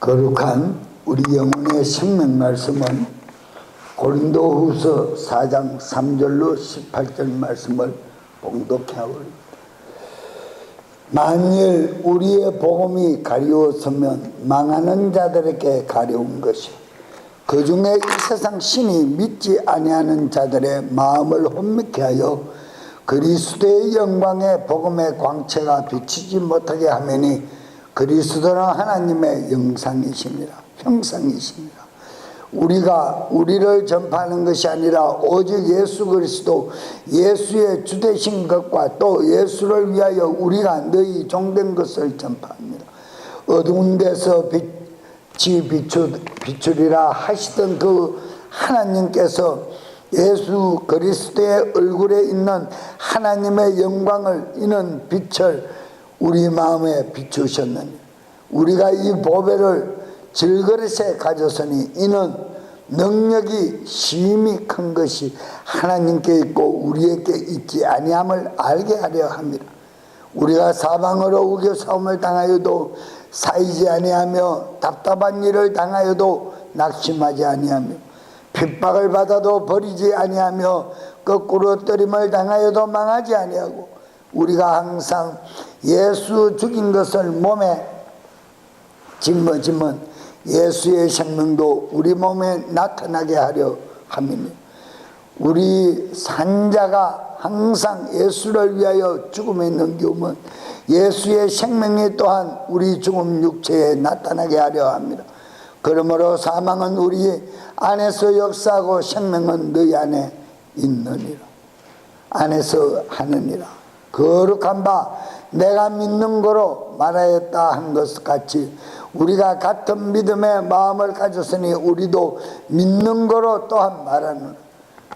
거룩한 우리 영혼의 생명 말씀은 고린도후서 4장 3절로 18절 말씀을 봉독해 올립니다. 만일 우리의 복음이 가리웠으면 망하는 자들에게 가려운 것이, 그 중에 이 세상 신이 믿지 아니하는 자들의 마음을 혼미케 하여 그리스도의 영광의 복음의 광채가 비치지 못하게 하매니, 그리스도는 하나님의 형상이십니다. 우리가 우리를 전파하는 것이 아니라 오직 예수 그리스도, 예수의 주되신 것과 또 예수를 위하여 우리가 너희 종된 것을 전파합니다. 어두운 데서 빛이 비추리라 하시던 그 하나님께서 예수 그리스도의 얼굴에 있는 하나님의 영광을, 이는 빛을 우리 마음에 비추셨느니, 우리가 이 보배를 질그릇에 가졌으니 이는 능력이 심히 큰 것이 하나님께 있고 우리에게 있지 아니함을 알게 하려 합니다. 우리가 사방으로 우겨싸움을 당하여도 사이지 아니하며, 답답한 일을 당하여도 낙심하지 아니하며, 핍박을 받아도 버리지 아니하며, 거꾸로 떨림을 당하여도 망하지 아니하고, 우리가 항상 예수 죽인 것을 몸에 짊어지면 예수의 생명도 우리 몸에 나타나게 하려 함이니, 우리 산자가 항상 예수를 위하여 죽음에 넘겨오면 예수의 생명이 또한 우리 죽음 육체에 나타나게 하려 합니다. 그러므로 사망은 우리 안에서 역사하고 생명은 너희 안에 있느니라. 안에서 하느니라. 거룩한 바 내가 믿는 거로 말하였다 한 것 같이, 우리가 같은 믿음의 마음을 가졌으니 우리도 믿는 거로 또한 말하노라.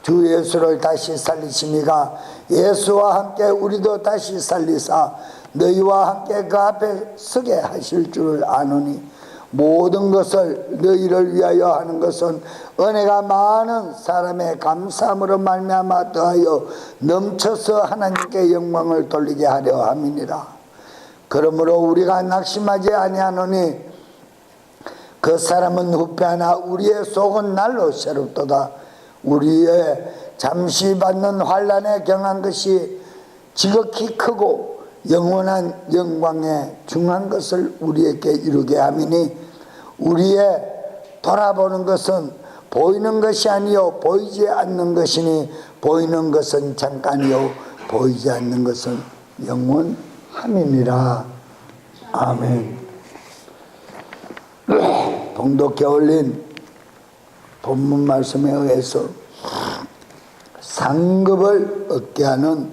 주 예수를 다시 살리시니가 예수와 함께 우리도 다시 살리사 너희와 함께 그 앞에 서게 하실 줄 아노니, 모든 것을 너희를 위하여 하는 것은 은혜가 많은 사람의 감사함으로 말미암아 더하여 넘쳐서 하나님께 영광을 돌리게 하려 함이니라. 그러므로 우리가 낙심하지 아니하노니 그 사람은 후패하나 우리의 속은 날로 새롭도다. 우리의 잠시 받는 환난에 경한 것이 지극히 크고 영원한 영광에 중한 것을 우리에게 이루게 함이니, 우리의 돌아보는 것은 보이는 것이 아니요 보이지 않는 것이니, 보이는 것은 잠깐이요 보이지 않는 것은 영원함이니라. 아멘. 봉독해 올린 본문 말씀에 의해서 상급을 얻게 하는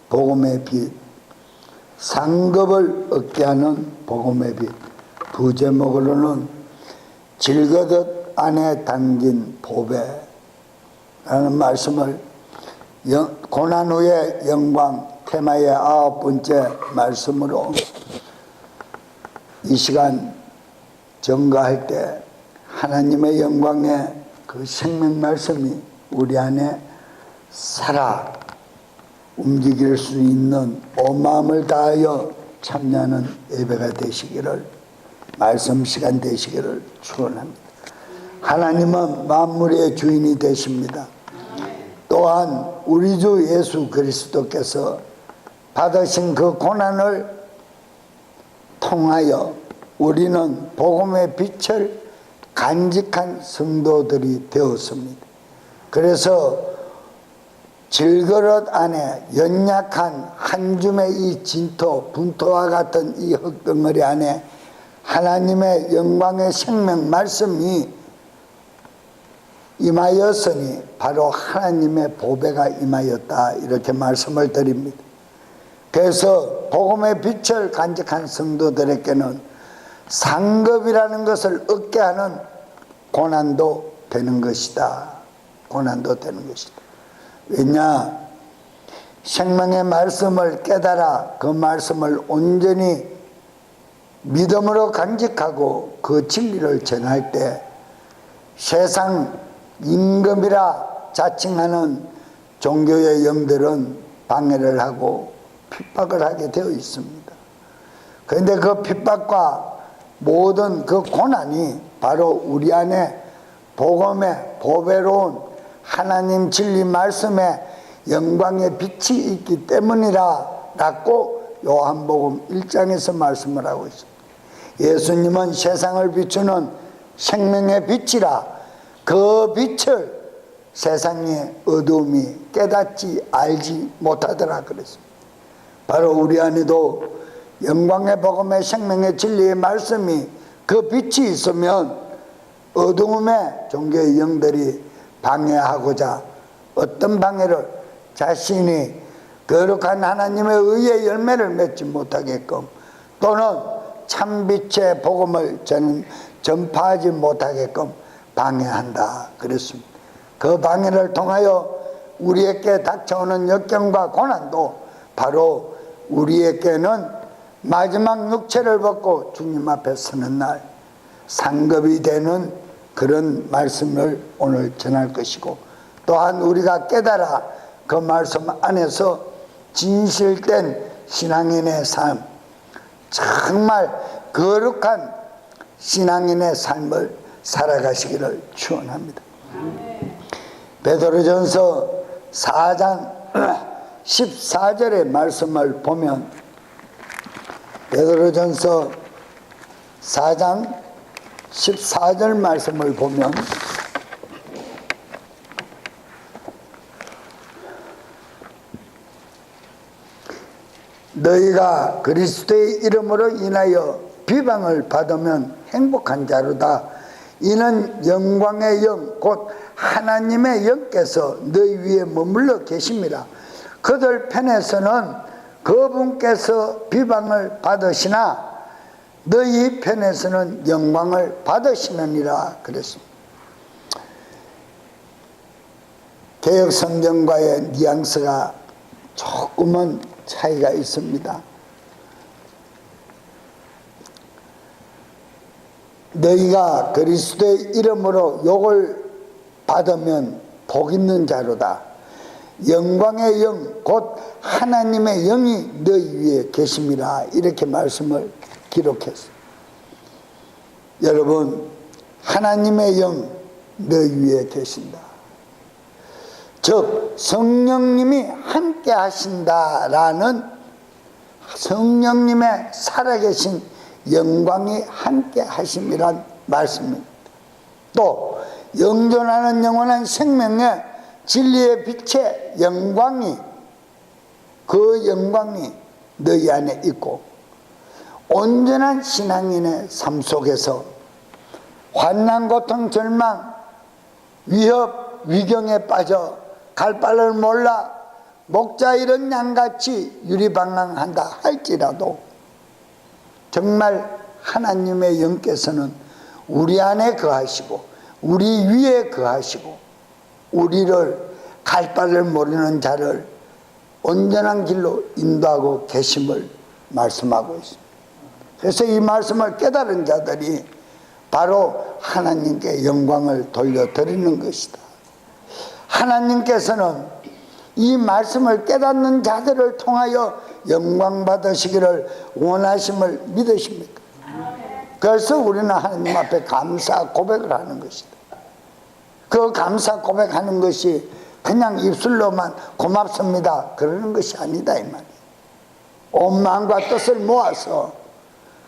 복음의 빛, 상급을 얻게 하는 복음의 빛, 부제목으로는 질거듯 안에 담긴 보배라는 말씀을, 고난 후의 영광 테마의 9번째 말씀으로 이 시간 전가할 때, 하나님의 영광의 그 생명 말씀이 우리 안에 살아 움직일 수 있는 온 마음을 다하여 참여하는 예배가 되시기를, 말씀 시간 되시기를 축원합니다. 하나님은 만물의 주인이 되십니다. 또한 우리 주 예수 그리스도께서 받으신 그 고난을 통하여 우리는 복음의 빛을 간직한 성도들이 되었습니다. 그래서 질그릇 안에 연약한 한 줌의 이 진토, 분토와 같은 이 흙덩어리 안에 하나님의 영광의 생명 말씀이 임하였으니 바로 하나님의 보배가 임하였다, 이렇게 말씀을 드립니다. 그래서 복음의 빛을 간직한 성도들에게는 상급이라는 것을 얻게 하는 고난도 되는 것이다. 고난도 되는 것이다. 왜냐? 생명의 말씀을 깨달아 그 말씀을 온전히 믿음으로 간직하고 그 진리를 전할 때 세상 임금이라 자칭하는 종교의 영들은 방해를 하고 핍박을 하게 되어 있습니다. 그런데 그 핍박과 모든 그 고난이 바로 우리 안에 복음의 보배로운 하나님 진리 말씀의 영광의 빛이 있기 때문이라 라고 요한복음 1장에서 말씀을 하고 있습니다. 예수님은 세상을 비추는 생명의 빛이라 그 빛을 세상의 어두움이 깨닫지 알지 못하더라 그랬습니다. 바로 우리 안에도 영광의 복음의 생명의 진리의 말씀이 그 빛이 있으면 어두움의 종교의 영들이 방해하고자 어떤 방해를 자신이 거룩한 하나님의 의의 열매를 맺지 못하게끔 또는 참빛의 복음을 전파하지 못하게끔 방해한다 그랬습니다. 그 방해를 통하여 우리에게 닥쳐오는 역경과 고난도 바로 우리에게는 마지막 육체를 벗고 주님 앞에 서는 날 상급이 되는 그런 말씀을 오늘 전할 것이고, 또한 우리가 깨달아 그 말씀 안에서 진실된 신앙인의 삶, 정말 거룩한 신앙인의 삶을 살아가시기를 축원합니다. 베드로전서 4장 14절의 말씀을 보면, 베드로전서 4장 14절 말씀을 보면 너희가 그리스도의 이름으로 인하여 비방을 받으면 행복한 자로다. 이는 영광의 영 곧 하나님의 영께서 너희 위에 머물러 계심이라. 그들 편에서는 그분께서 비방을 받으시나 너희 편에서는 영광을 받으시느니라 그랬습니다. 개역성경과의 뉘앙스가 조금은 차이가 있습니다. 너희가 그리스도의 이름으로 욕을 받으면 복 있는 자로다. 영광의 영 곧 하나님의 영이 너희 위에 계심이라. 이렇게 말씀을 기록했어요. 여러분, 하나님의 영 너희 위에 계신다. 즉 성령님이 함께 하신다라는, 성령님의 살아계신 영광이 함께 하심이란 말씀입니다. 또 영존하는 영원한 생명의 진리의 빛의 영광이, 그 영광이 너희 안에 있고, 온전한 신앙인의 삶 속에서 환난, 고통, 절망, 위협, 위경에 빠져 갈 바를 몰라 목자 잃은 양같이 유리방랑한다 할지라도 정말 하나님의 영께서는 우리 안에 거하시고 우리 위에 거하시고 우리를 갈 바를 모르는 자를 온전한 길로 인도하고 계심을 말씀하고 있습니다. 그래서 이 말씀을 깨달은 자들이 바로 하나님께 영광을 돌려드리는 것이다. 하나님께서는 이 말씀을 깨닫는 자들을 통하여 영광 받으시기를 원하심을 믿으십니까? 그래서 우리는 하나님 앞에 감사 고백을 하는 것이다. 그 감사 고백하는 것이 그냥 입술로만 고맙습니다 그러는 것이 아니다 이 말이에요. 온 마음과 뜻을 모아서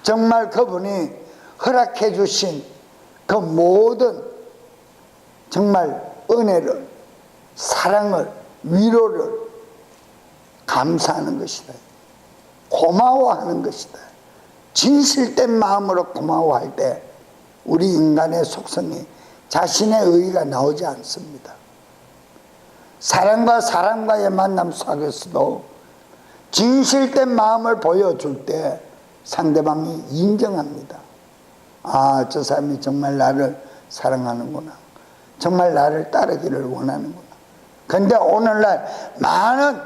정말 그분이 허락해 주신 그 모든 정말 은혜를, 사랑을, 위로를 감사하는 것이다. 고마워하는 것이다. 진실된 마음으로 고마워할 때 우리 인간의 속성이 자신의 의의가 나오지 않습니다. 사람과 사람과의 만남 속에서도 진실된 마음을 보여줄 때 상대방이 인정합니다. 아, 저 사람이 정말 나를 사랑하는구나. 정말 나를 따르기를 원하는구나. 그런데 오늘날 많은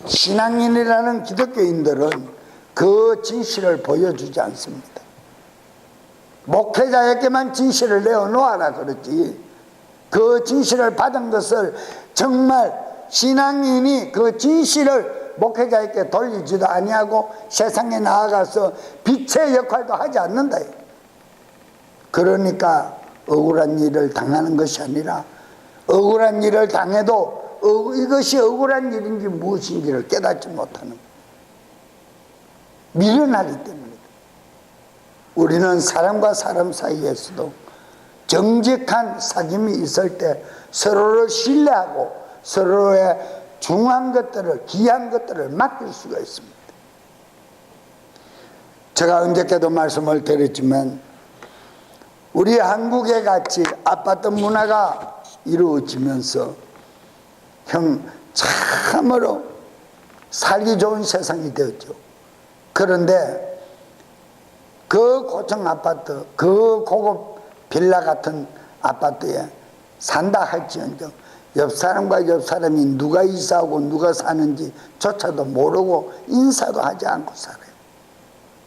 신앙인이라는 기독교인들은 그 진실을 보여주지 않습니다. 목회자에게만 진실을 내어놓아라 그러지, 그 진실을 받은 것을 정말 신앙인이 그 진실을 목회자에게 돌리지도 아니하고 세상에 나아가서 빛의 역할도 하지 않는다. 그러니까 억울한 일을 당하는 것이 아니라 억울한 일을 당해도 이것이 억울한 일인지 무엇인지를 깨닫지 못하는, 미련하기 때문입니다. 우리는 사람과 사람 사이에서도 정직한 사귐이 있을 때 서로를 신뢰하고 서로의 중요한 것들을, 귀한 것들을 맡길 수가 있습니다. 제가 언제께도 말씀을 드렸지만 우리 한국에 같이 아파트 문화가 이루어지면서 참으로 살기 좋은 세상이 되었죠. 그런데 그 고층 아파트, 그 고급 빌라 같은 아파트에 산다 할지언정 옆 사람과 옆 사람이 누가 이사하고 누가 사는지 조차도 모르고 인사도 하지 않고 살아요.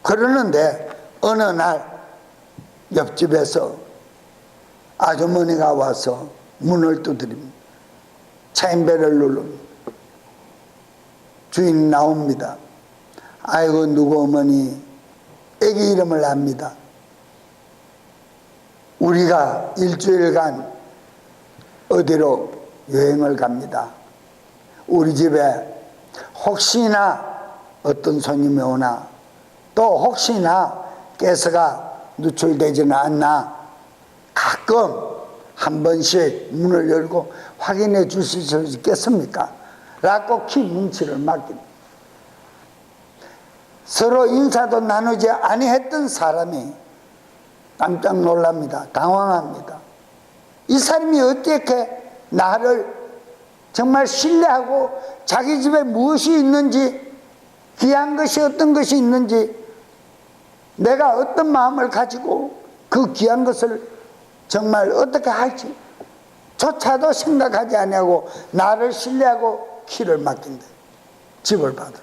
그러는데 어느 날 옆집에서 아주머니가 와서 문을 두드립니다. 체인벨을 누릅니다. 주인 나옵니다. 아이고 누구 어머니 애기 이름을 압니다. 우리가 일주일간 어디로 여행을 갑니다. 우리 집에 혹시나 어떤 손님이 오나 또 혹시나 가스가 누출되지는 않나 가끔 한 번씩 문을 열고 확인해 주실 수 있겠습니까? 라고 키 문치를 맡깁니다. 서로 인사도 나누지 아니했던 사람이 깜짝 놀랍니다. 당황합니다. 이 사람이 어떻게 나를 정말 신뢰하고 자기 집에 무엇이 있는지, 귀한 것이 어떤 것이 있는지, 내가 어떤 마음을 가지고 그 귀한 것을 정말 어떻게 할지 조차도 생각하지 아니하고 나를 신뢰하고 키를 맡긴다. 집을 받으러.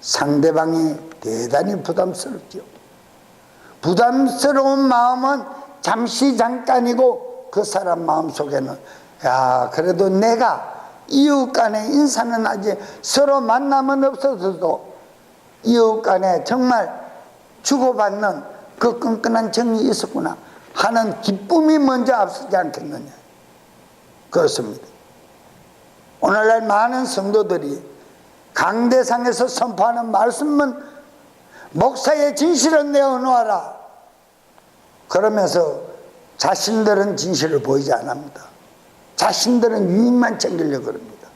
상대방이 대단히 부담스럽죠. 부담스러운 마음은 잠시 잠깐이고 그 사람 마음속에는 야 그래도 내가 이웃 간에 인사는 하지 서로 만남은 없어서도 이웃 간에 정말 주고받는 그 끈끈한 정이 있었구나 하는 기쁨이 먼저 앞서지 않겠느냐. 그렇습니다. 오늘날 많은 성도들이 강대상에서 선포하는 말씀은 목사의 진실을 내어놓아라 그러면서 자신들은 진실을 보이지 않습니다. 자신들은 유익만 챙기려고 합니다.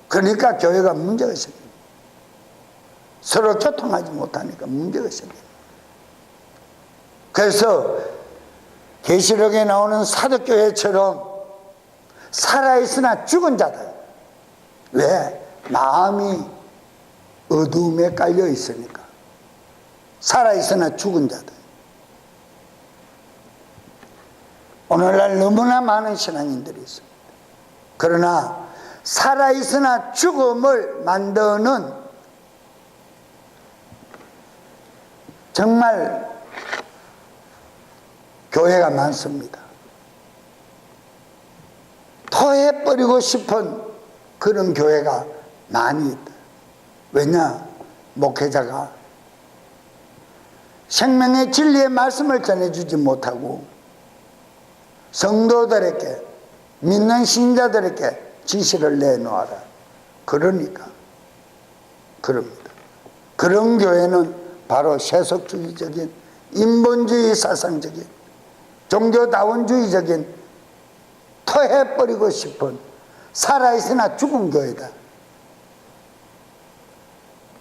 그러니까 교회가 문제가 생깁니다. 서로 교통하지 못하니까 문제가 생깁니다. 그래서 계시록에 나오는 사도교회처럼 살아있으나 죽은 자들, 왜? 마음이 어두움에 깔려 있으니까. 살아있으나 죽은 자들. 오늘날 너무나 많은 신앙인들이 있습니다. 그러나 살아있으나 죽음을 만드는 정말 교회가 많습니다. 토해버리고 싶은 그런 교회가 많이 있다. 왜냐? 목회자가 생명의 진리의 말씀을 전해주지 못하고 성도들에게, 믿는 신자들에게 지시를 내놓아라. 그러니까 그럽니다. 그런 교회는 바로 세속주의적인, 인본주의 사상적인, 종교다원주의적인, 토해버리고 싶은 살아있으나 죽은 교회다.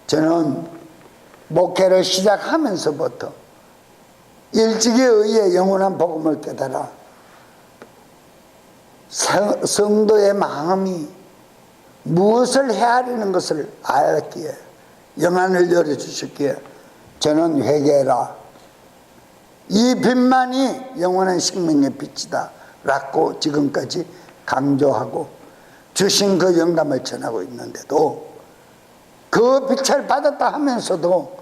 저는 목회를 시작하면서부터 일찍이 의해 영원한 복음을 깨달아 성도의 마음이 무엇을 헤아리는 것을 알았기에, 영안을 열어주셨기에 저는 회개해라. 이 빛만이 영원한 생명의 빛이다 라고 지금까지 강조하고 주신 그 영감을 전하고 있는데도 그 빛을 받았다 하면서도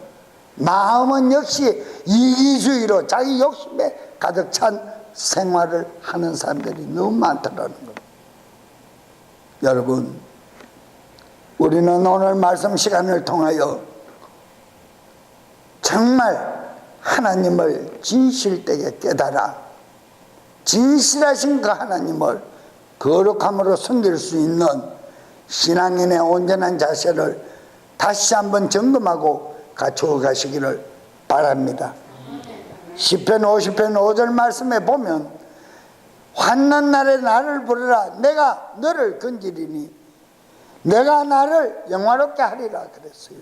마음은 역시 이기주의로 자기 욕심에 가득 찬 생활을 하는 사람들이 너무 많다라는 겁니다. 여러분, 우리는 오늘 말씀 시간을 통하여 정말 하나님을 진실되게 깨달아 진실하신 그 하나님을 거룩함으로 섬길 수 있는 신앙인의 온전한 자세를 다시 한번 점검하고 갖추어 가시기를 바랍니다. 시편 50편 5절 말씀에 보면 환난 날에 나를 부르라 내가 너를 건지리니 내가 나를 영화롭게 하리라 그랬어요.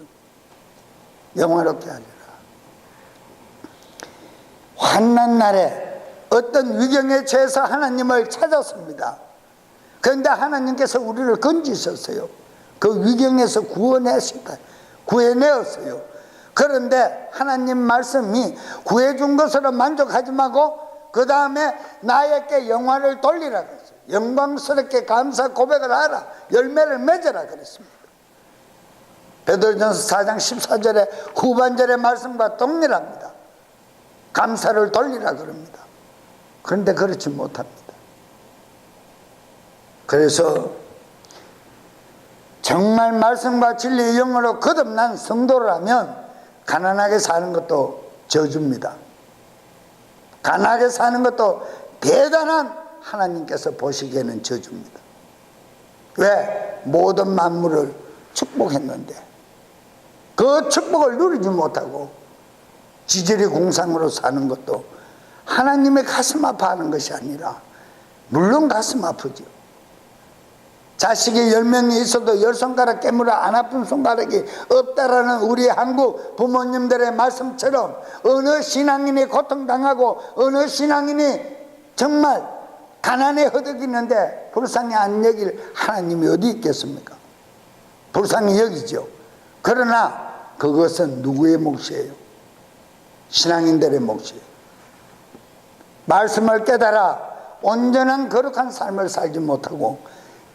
영화롭게 하리라. 환난 날에 어떤 위경에 처해서 하나님을 찾았습니다. 그런데 하나님께서 우리를 건지셨어요. 그 위경에서 구해내었어요. 그런데 하나님 말씀이 구해준 것으로 만족하지 말고 그 다음에 나에게 영화를 돌리라 그랬어요. 영광스럽게 감사 고백을 하라. 열매를 맺으라 그랬습니다. 베드로전서 4장 14절의 후반절의 말씀과 동일합니다. 감사를 돌리라 그럽니다. 그런데 그렇지 못합니다. 그래서 정말 말씀과 진리의 영으로 거듭난 성도라면 가난하게 사는 것도 저주입니다. 가난하게 사는 것도 대단한 하나님께서 보시기에는 저주입니다. 왜? 모든 만물을 축복했는데 그 축복을 누리지 못하고 지질이 공상으로 사는 것도 하나님의 가슴 아파하는 것이 아니라 물론 가슴 아프죠. 자식이 10명이 있어도 10손가락 깨물어 안 아픈 손가락이 없다라는 우리 한국 부모님들의 말씀처럼 어느 신앙인이 고통당하고 어느 신앙인이 정말 가난에 허덕이는데 불쌍히 안 여길 하나님이 어디 있겠습니까? 불쌍히 여기죠. 그러나 그것은 누구의 몫이에요? 신앙인들의 몫이에요. 말씀을 깨달아 온전한 거룩한 삶을 살지 못하고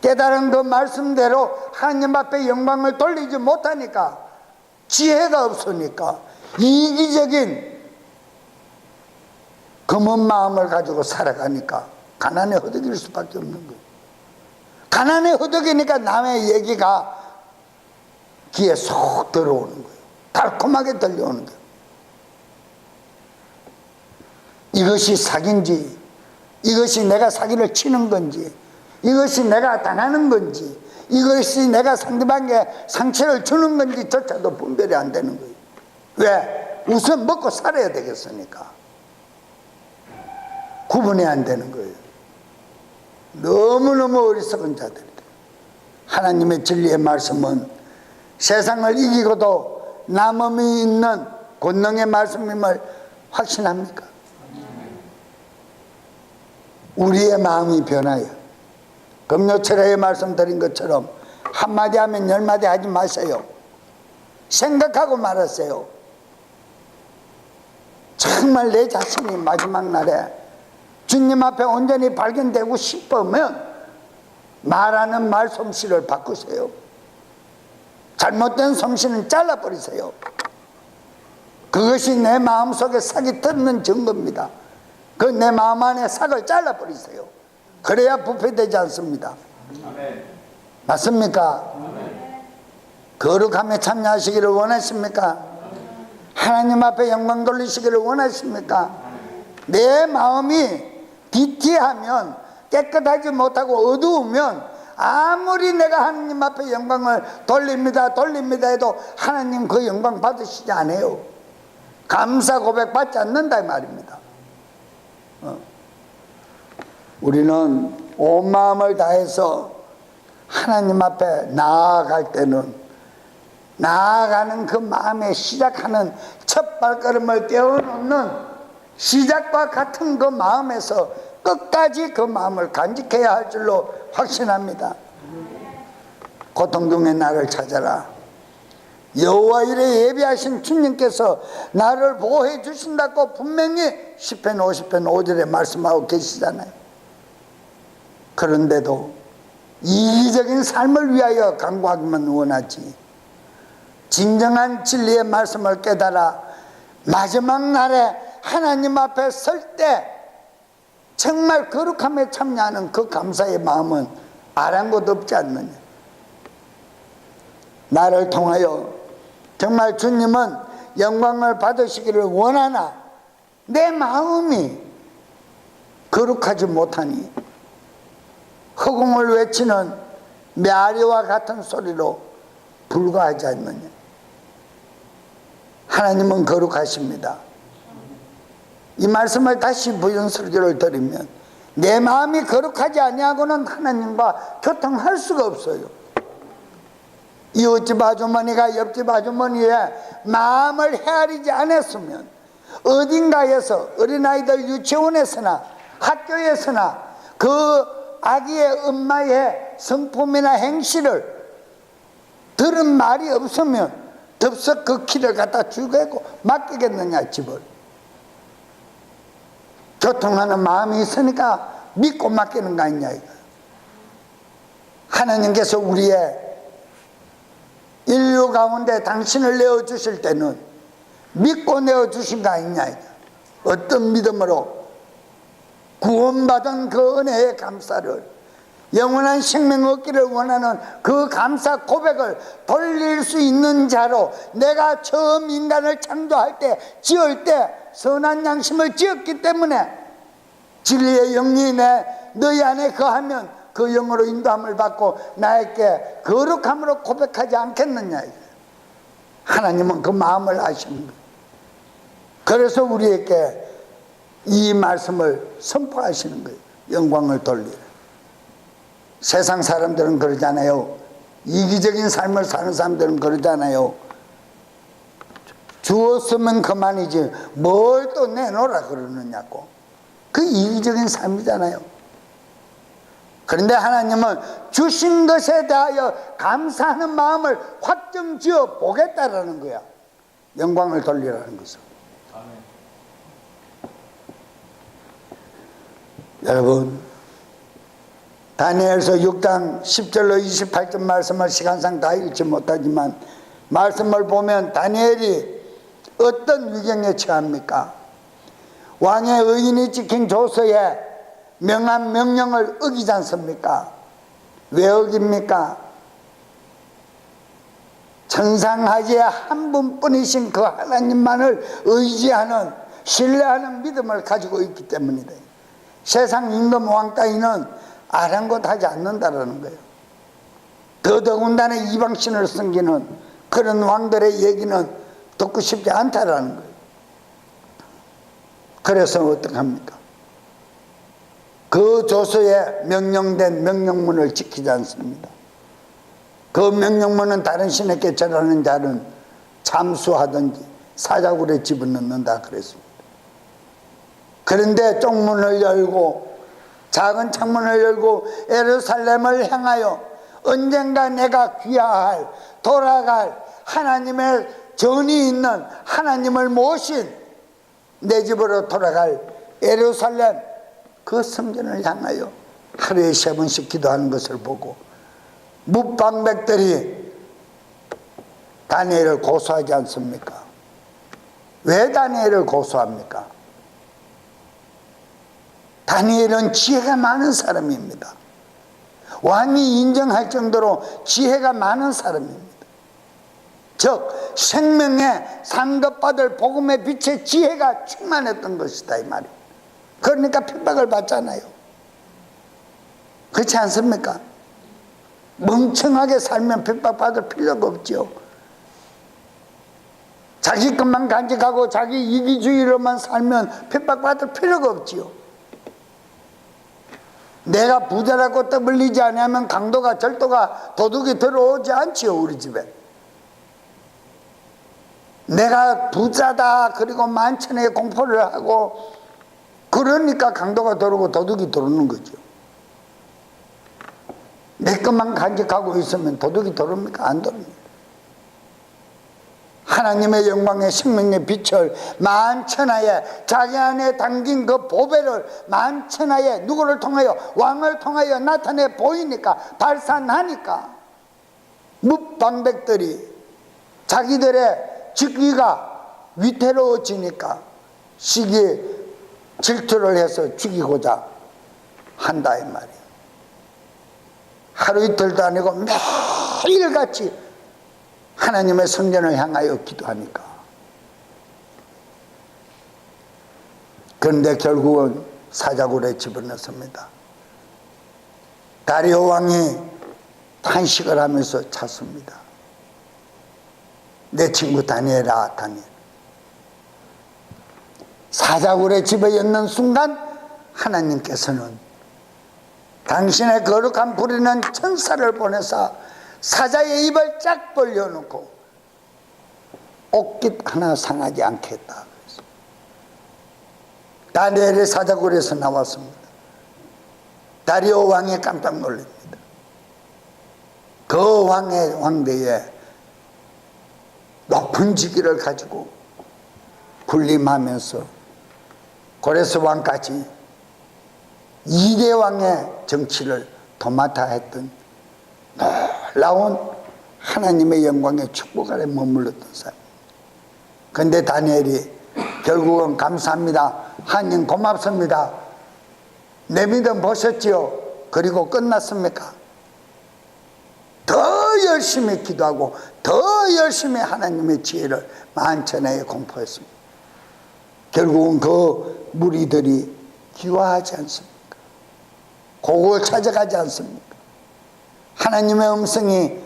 깨달은 그 말씀대로 하나님 앞에 영광을 돌리지 못하니까 지혜가 없으니까 이기적인 검은 마음을 가지고 살아가니까 가난에 허덕일 수밖에 없는 거예요. 가난에 허덕이니까 남의 얘기가 귀에 쏙 들어오는 거예요. 달콤하게 들려오는 거예요. 이것이 사기인지 이것이 내가 사기를 치는 건지 이것이 내가 당하는 건지 이것이 내가 상대방에게 상처를 주는 건지조차도 분별이 안 되는 거예요. 왜? 우선 먹고 살아야 되겠으니까 구분이 안 되는 거예요. 너무너무 어리석은 자들이다. 하나님의 진리의 말씀은 세상을 이기고도 남음이 있는 권능의 말씀임을 확신합니까? 우리의 마음이 변하여 금요철에 말씀드린 것처럼 한마디 하면 10마디 하지 마세요. 생각하고 말하세요. 정말 내 자신이 마지막 날에 주님 앞에 온전히 발견되고 싶으면 말하는 말 솜씨를 바꾸세요. 잘못된 솜씨는 잘라버리세요. 그것이 내 마음속에 삭이 뜯는 증거입니다. 그 내 마음 안에 삭을 잘라버리세요. 그래야 부패되지 않습니다. 아멘. 맞습니까? 아멘. 거룩함에 참여하시기를 원하십니까? 아멘. 하나님 앞에 영광 돌리시기를 원하십니까? 아멘. 내 마음이 비티하면 깨끗하지 못하고 어두우면 아무리 내가 하나님 앞에 영광을 돌립니다 해도 하나님 그 영광 받으시지 않아요. 감사 고백 받지 않는다 이 말입니다. 우리는 온 마음을 다해서 하나님 앞에 나아갈 때는 나아가는 그 마음에 시작하는 첫 발걸음을 떼어놓는 시작과 같은 그 마음에서 끝까지 그 마음을 간직해야 할 줄로 확신합니다. 고통 중에 나를 찾아라. 여호와 이래 예비하신 주님께서 나를 보호해 주신다고 분명히 시편 50편 5절에 말씀하고 계시잖아요. 그런데도 이기적인 삶을 위하여 간구하기만 원하지 진정한 진리의 말씀을 깨달아 마지막 날에 하나님 앞에 설 때 정말 거룩함에 참여하는 그 감사의 마음은 아랑곳 없지 않느냐. 나를 통하여 정말 주님은 영광을 받으시기를 원하나 내 마음이 거룩하지 못하니 허공을 외치는 메아리와 같은 소리로 불과하지 않느냐. 하나님은 거룩하십니다. 이 말씀을 다시 부연설교를 드리면 내 마음이 거룩하지 아니하고는 하나님과 교통할 수가 없어요. 이웃집 아주머니가 옆집 아주머니의 마음을 헤아리지 않았으면 어딘가에서 어린아이들 유치원에서나 학교에서나 그 아기의 엄마의 성품이나 행실을 들은 말이 없으면 덥석 그 키를 갖다 주고 맡기겠느냐. 집을 교통하는 마음이 있으니까 믿고 맡기는 거 아니냐 이거. 하나님께서 우리의 인류 가운데 당신을 내어주실 때는 믿고 내어주신 거 아니냐 이거. 어떤 믿음으로 구원받은 그 은혜의 감사를, 영원한 생명 얻기를 원하는 그 감사 고백을 돌릴 수 있는 자로 내가 처음 인간을 창조할 때, 지을 때 선한 양심을 지었기 때문에 진리의 영이 너희 안에 거하면 그 영으로 인도함을 받고 나에게 거룩함으로 고백하지 않겠느냐. 하나님은 그 마음을 아시는 거예요. 그래서 우리에게 이 말씀을 선포하시는 거예요. 영광을 돌리라. 세상 사람들은 그러잖아요. 이기적인 삶을 사는 사람들은 그러잖아요. 주었으면 그만이지 뭘 또 내놓으라 그러느냐고. 그 이기적인 삶이잖아요. 그런데 하나님은 주신 것에 대하여 감사하는 마음을 확정지어 보겠다라는 거야. 영광을 돌리라는 것은. 여러분, 다니엘서 6장 10절로 28절 말씀을 시간상 다 읽지 못하지만 말씀을 보면 다니엘이 어떤 위경에 처합니까? 왕의 의인이 지킨 조서에 명한 명령을 어기지 않습니까? 왜 어깁니까? 천상하지에 한 분뿐이신 그 하나님만을 의지하는, 신뢰하는 믿음을 가지고 있기 때문이다. 세상 임금 왕 따위는 아랑곳하지 않는다라는 거예요. 더더군다나 이방신을 섬기는 그런 왕들의 얘기는 듣고 싶지 않다라는 거예요. 그래서 어떡합니까? 그 조서에 명령된 명령문을 지키지 않습니다. 그 명령문은 다른 신에게 절하는 자는 참수하든지 사자굴에 집어넣는다 그랬습니다. 그런데 쪽문을 열고 작은 창문을 열고 예루살렘을 향하여 언젠가 내가 귀화할, 돌아갈 하나님의 전이 있는, 하나님을 모신 내 집으로 돌아갈 예루살렘 그 성전을 향하여 하루에 3번씩 기도하는 것을 보고 뭇방백들이 다니엘을 고소하지 않습니까? 왜 다니엘을 고소합니까? 다니엘은 지혜가 많은 사람입니다. 왕이 인정할 정도로 지혜가 많은 사람입니다. 즉 생명에 상급받을 복음의 빛의 지혜가 충만했던 것이다 이 말이에요. 그러니까 핍박을 받잖아요. 그렇지 않습니까? 멍청하게 살면 핍박받을 필요가 없죠. 자기 것만 간직하고 자기 이기주의로만 살면 핍박받을 필요가 없지요. 내가 부자라고 떠벌리지 않으면 강도가 절도가 도둑이 들어오지 않지요. 우리 집에 내가 부자다 그리고 만천의 공포를 하고 그러니까 강도가 들어오고 도둑이 들어오는 거죠. 내 것만 간직하고 있으면 도둑이 들어옵니까? 안 들어옵니다. 하나님의 영광의 생명의 빛을 만천하에 자기 안에 담긴 그 보배를 만천하에 누구를 통하여? 왕을 통하여 나타내 보이니까, 발산하니까 뭇방백들이 자기들의 직위가 위태로워지니까 시기에 질투를 해서 죽이고자 한다 이 말이에요. 하루 이틀도 아니고 매일같이 하나님의 성전을 향하여 기도하니까. 그런데 결국은 사자굴에 집어넣습니다. 다리오 왕이 탄식을 하면서 찾습니다. 내 친구 다니엘아, 다니엘. 사자굴에 집어넣는 순간 하나님께서는 당신의 거룩한 부리는 천사를 보내사 사자의 입을 쫙 벌려놓고 옷깃 하나 상하지 않게 했다. 다니엘이 사자굴에서 나왔습니다. 다리오 왕이 깜짝 놀랍니다. 그 왕의 왕대에 높은 직위를 가지고 군림하면서 고레스 왕까지 2대 왕의 정치를 도맡아 했던 놀라운 하나님의 영광의 축복 아래 머물렀던 사람. 그런데 다니엘이 결국은 감사합니다. 하나님 고맙습니다. 내 믿음 보셨지요? 그리고 끝났습니까? 더 열심히 기도하고 더 열심히 하나님의 지혜를 만천하에 공포했습니다. 결국은 그 무리들이 귀화하지 않습니까? 고국을 찾아가지 않습니까? 하나님의 음성이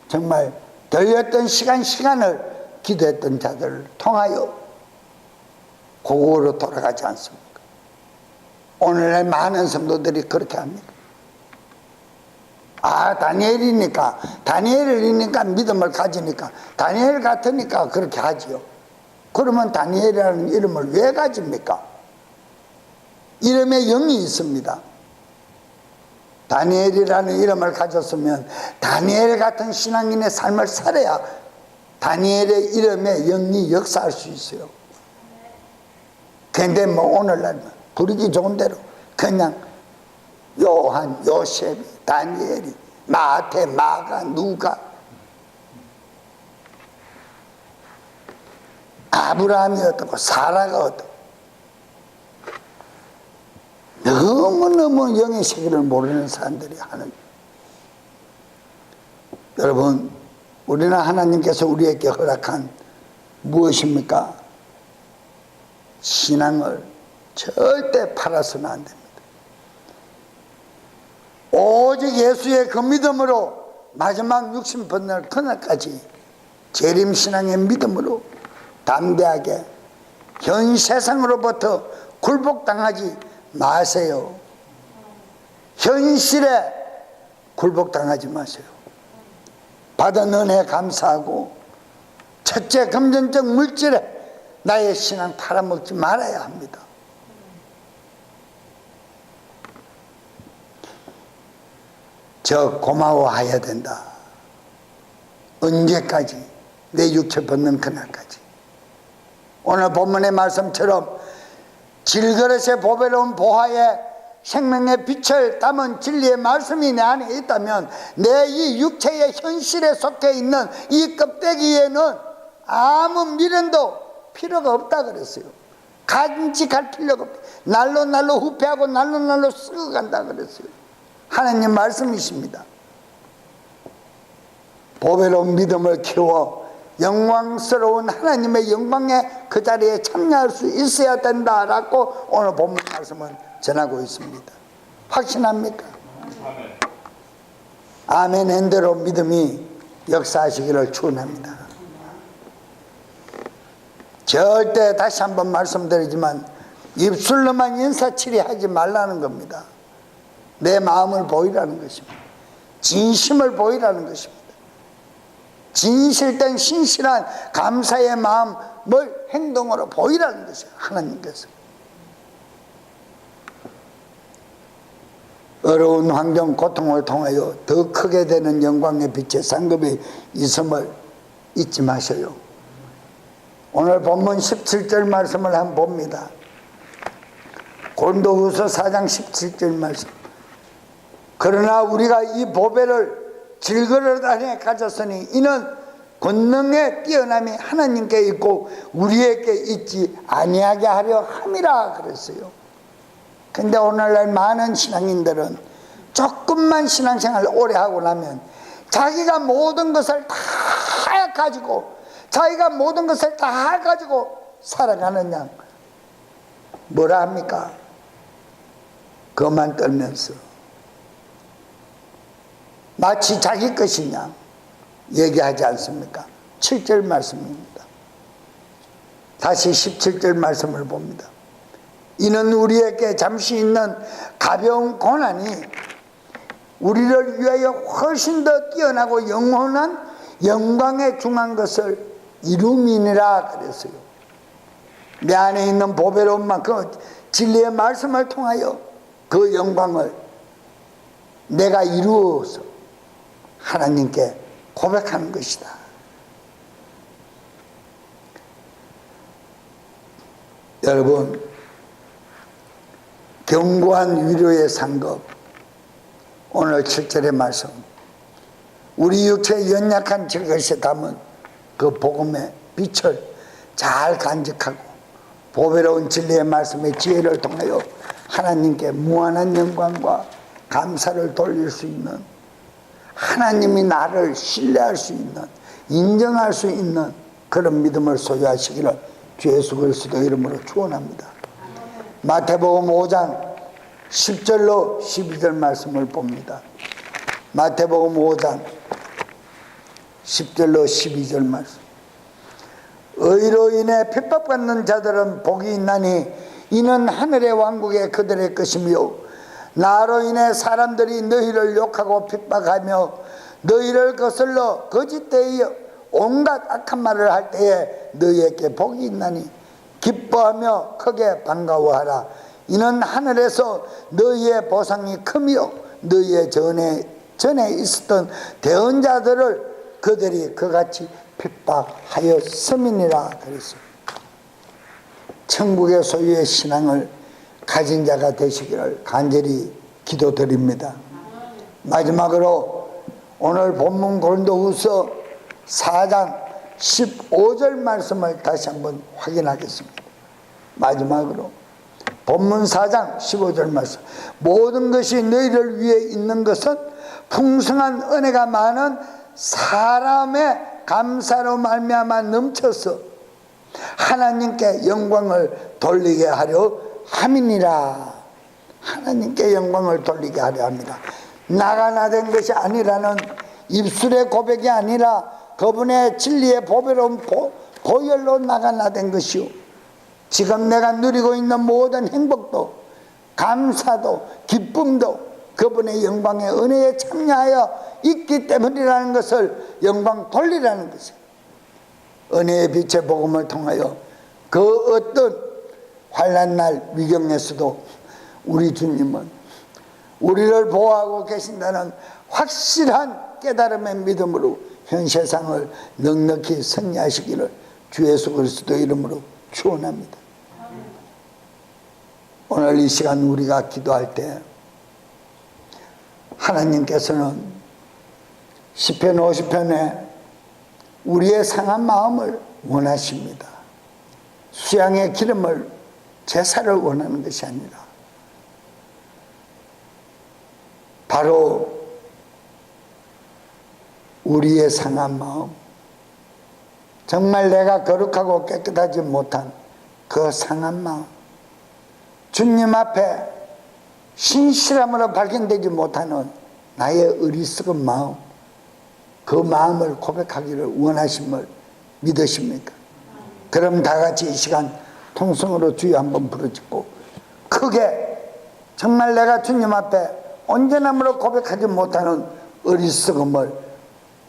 정말 들렸던 시간을 기도했던 자들을 통하여 고국으로 돌아가지 않습니까? 오늘날 많은 성도들이 그렇게 합니다. 다니엘이니까, 다니엘이니까 믿음을 가지니까, 다니엘 같으니까 그렇게 하지요. 그러면 다니엘이라는 이름을 왜 가집니까? 이름에 영이 있습니다. 다니엘이라는 이름을 가졌으면 다니엘 같은 신앙인의 삶을 살아야 다니엘의 이름에 영이 역사할 수 있어요. 근데 오늘날 부르기 좋은 대로 그냥 요한, 요셉이, 다니엘이, 마태, 마가, 누가, 아브라함이 어떻고 사라가 어떻고 너무너무 영의 세계를 모르는 사람들이 하는. 여러분, 우리는 하나님께서 우리에게 허락한 무엇입니까? 신앙을 절대 팔아서는 안 됩니다. 오직 예수의 그 믿음으로 마지막 육신 번날 그날까지 재림신앙의 믿음으로 담대하게 현 세상으로부터 굴복당하지 마세요. 현실에 굴복당하지 마세요. 받은 은혜 감사하고 첫째 금전적 물질에 나의 신앙 팔아먹지 말아야 합니다. 저 고마워해야 된다. 언제까지? 내 육체 벗는 그날까지. 오늘 본문의 말씀처럼 질그릇에 보배로운 보화에 생명의 빛을 담은 진리의 말씀이 내 안에 있다면 내 이 육체의 현실에 속해 있는 이 껍데기에는 아무 미련도 필요가 없다 그랬어요. 간직할 필요가 없다. 날로 후패하고 날로 썩어간다 그랬어요. 하나님 말씀이십니다. 보배로운 믿음을 키워 영광스러운 하나님의 영광에 그 자리에 참여할 수 있어야 된다라고 오늘 본문 말씀은 전하고 있습니다. 확신합니까? 아멘 핸드로 믿음이 역사하시기를 축원합니다. 절대 다시 한번 말씀드리지만 입술로만 인사치리 하지 말라는 겁니다. 내 마음을 보이라는 것입니다. 진심을 보이라는 것입니다. 진실된 신실한 감사의 마음을 행동으로 보이라는 것이에요. 하나님께서. 어려운 환경 고통을 통하여 더 크게 되는 영광의 빛의 상급이 있음을 잊지 마셔요. 오늘 본문 17절 말씀을 한번 봅니다. 고린도후서 4장 17절 말씀. 그러나 우리가 이 보배를 질그릇 안에 가졌으니 이는 권능의 뛰어남이 하나님께 있고 우리에게 있지 아니하게 하려 함이라 그랬어요. 근데 오늘날 많은 신앙인들은 조금만 신앙생활을 오래 하고 나면 자기가 모든 것을 다 다 가지고 자기가 모든 것을 다 가지고 살아가는 양 뭐라 합니까? 그만 떨면서 마치 자기 것인 양 얘기하지 않습니까? 7절 말씀입니다. 다시 17절 말씀을 봅니다. 이는 우리에게 잠시 있는 가벼운 고난이 우리를 위하여 훨씬 더 뛰어나고 영원한 영광에 중한 것을 이루미니라 그랬어요. 내 안에 있는 보배로운 만큼 진리의 말씀을 통하여 그 영광을 내가 이루어서 하나님께 고백하는 것이다. 여러분, 견고한 위로의 상급, 오늘 7절의 말씀, 우리 육체의 연약한 저것에 담은 그 복음의 빛을 잘 간직하고 보배로운 진리의 말씀의 지혜를 통하여 하나님께 무한한 영광과 감사를 돌릴 수 있는, 하나님이 나를 신뢰할 수 있는, 인정할 수 있는 그런 믿음을 소유하시기를 주 예수 그리스도 이름으로 축원합니다. 마태복음 5장 10절로 12절 말씀을 봅니다. 마태복음 5장 10절로 12절 말씀. 의로 인해 핍박받는 자들은 복이 있나니 이는 하늘의 왕국에 그들의 것이며, 나로 인해 사람들이 너희를 욕하고 핍박하며 너희를 거슬러 거짓되이 온갖 악한 말을 할 때에 너희에게 복이 있나니 기뻐하며 크게 반가워하라. 이는 하늘에서 너희의 보상이 크며 너희의 전에 있었던 대언자들을 그들이 그같이 핍박하였음이니라 그랬습니다. 천국의 소유의 신앙을 가진 자가 되시기를 간절히 기도드립니다. 마지막으로 오늘 본문 고린도후서 4장 15절 말씀을 다시 한번 확인하겠습니다. 마지막으로 본문 4장 15절 말씀. 모든 것이 너희를 위해 있는 것은 풍성한 은혜가 많은 사람의 감사로 말미암아 넘쳐서 하나님께 영광을 돌리게 하려 함이니라. 하나님께 영광을 돌리게 하려 합니다. 나가 나된 것이 아니라는 입술의 고백이 아니라 그분의 진리의 보배로운 보혈로 나가 나된 것이요, 지금 내가 누리고 있는 모든 행복도 감사도 기쁨도 그분의 영광의 은혜에 참여하여 있기 때문이라는 것을 영광 돌리라는 것이에요. 은혜의 빛의 복음을 통하여 그 어떤 환난날 위경에서도 우리 주님은 우리를 보호하고 계신다는 확실한 깨달음의 믿음으로 현 세상을 넉넉히 승리하시기를 주 예수 그리스도 이름으로 축원합니다. 오늘 이 시간 우리가 기도할 때 하나님께서는 시편 50편에 우리의 상한 마음을 원하십니다. 수양의 기름을 제사를 원하는 것이 아니라 바로 우리의 상한 마음, 정말 내가 거룩하고 깨끗하지 못한 그 상한 마음, 주님 앞에 신실함으로 발견되지 못하는 나의 어리석은 마음, 그 마음을 고백하기를 원하심을 믿으십니까? 그럼 다 같이 이 시간 통성으로 주여 한번 부르짖고 크게 정말 내가 주님 앞에 온전함으로 고백하지 못하는 어리석음을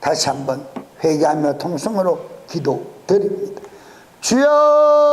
다시 한번 회개하며 통성으로 기도드립니다. 주여!